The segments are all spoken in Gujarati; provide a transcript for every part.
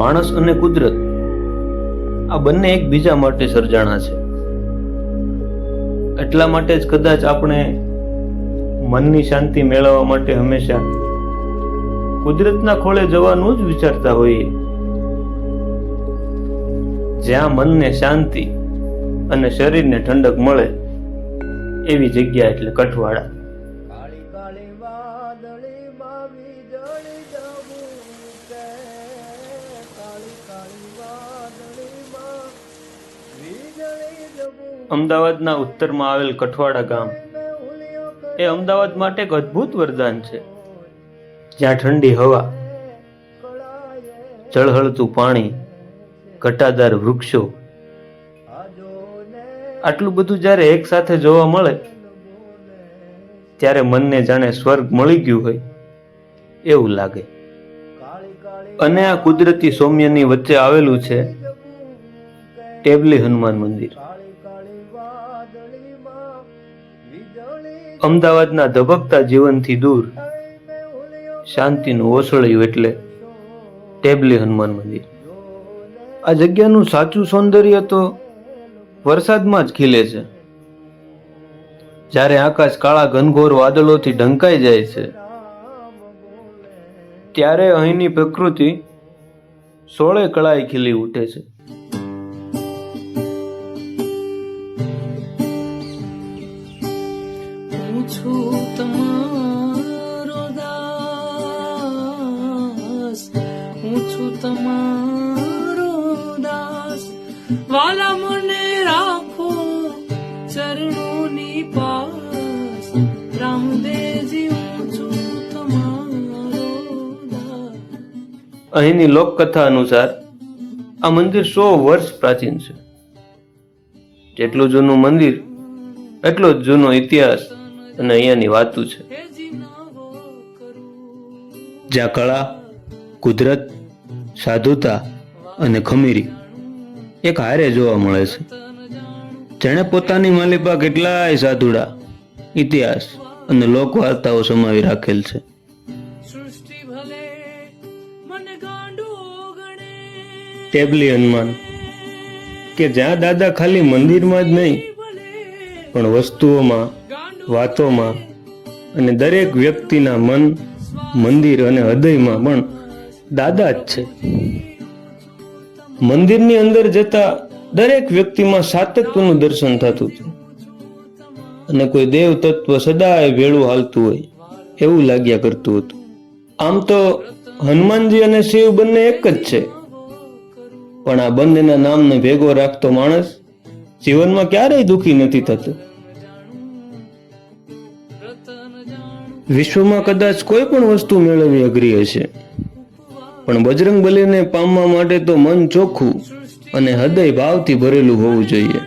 માણસ અને કુદરત આ બંને એકબીજા માટે સર્જાણા છે. એટલા માટે જ કદાચ આપણે મનની શાંતિ મેળવવા માટે હંમેશા કુદરતના ખોળે જવાનું જ વિચારતા હોઈએ. જ્યાં મનને શાંતિ અને શરીરને ઠંડક મળે એવી જગ્યા એટલે કઠવાડા. અમદાવાદના ઉત્તરમાં આવેલ કઠવાડા ગામ એ અમદાવાદ માટે એક અદ્ભુત વરદાન છે. જ્યાં ઠંડી હવા, ઝળહળતું પાણી, ઘટાદાર વૃક્ષો, આટલું બધું જ્યારે એક સાથે જોવા મળે ત્યારે મનને જાણે સ્વર્ગ મળી ગયું હોય એવું લાગે. અને આ કુદરતી સૌમ્યની વચ્ચે આવેલું છે ટેબલી હનુમાન મંદિર. અમદાવાદના ધબકતા જીવનથી દૂર શાંતિનું ઓસળિયું એટલે ટેબલી હનુમાન મંદિર. આ જગ્યાનું સાચું સૌંદર્ય તો વરસાદમાં જ ખીલે છે. જ્યારે આકાશ કાળા ઘનઘોર વાદળોથી ઢંકાઈ જાય છે ત્યારે અહીંની પ્રકૃતિ સોળે કળાએ ખીલી ઉઠે છે. વાલા મને રાખો ચરણોની પાસ, રામદેવજી હું છું તમારો દાસ. અહીંની લોકકથા અનુસાર આ મંદિર 100 વર્ષ પ્રાચીન છે. જેટલું જૂનું મંદિર એટલો જ જૂનો ઇતિહાસ અને અહીંયાની વાતો છે. જ્યાં કળા, કુદરત, સાધુતા અને ખમીરી એક હારે જોવા મળે છે. જેણે પોતાની માલિપા કેટલાય સાધુડા, ઇતિહાસ અને લોકવાર્તાઓ સમાવી રાખેલ છે. ટેબલી હનુમાન કે જ્યાં દાદા ખાલી મંદિરમાં જ નહીં પણ વસ્તુઓમાં, વાતોમાં અને દરેક વ્યક્તિના મન, મંદિર અને હૃદયમાં પણ દાદા જ છે. મંદિરની અંદર જતા દરેક વ્યક્તિમાં સાતત્વનું દર્શન થતું હતું અને કોઈ દેવ તત્વ સદાય ભેળું હાલતું હોય એવું લાગ્યા કરતું હતું. આમ તો હનુમાનજી અને શિવ બંને એક જ છે, પણ આ બંનેના નામને ભેગો રાખતો માણસ જીવનમાં ક્યારેય દુઃખી નથી થતો. વિશ્વમાં કદાચ કોઈ પણ વસ્તુ મેળવવી અઘરી હશે, પણ બજરંગબલીને પામવા માટે તો મન ચોખ્ખું અને હૃદય ભાવથી ભરેલું હોવું જોઈએ.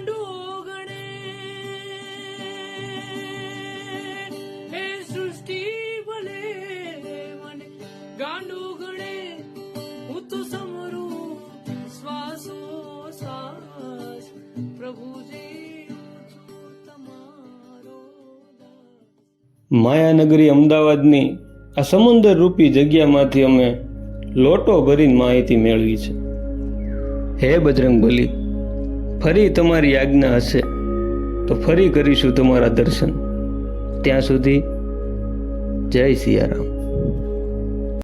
માયાનગરી અમદાવાદની આ સમુદર રૂપી જગ્યામાંથી અમે લોટો ભરીને માહિતી મેળવી છે. હે બજરંગબલી, ફરી તમારી આજ્ઞા હશે તો ફરી કરીશું તમારા દર્શન. ત્યાં સુધી જય સિયારામ.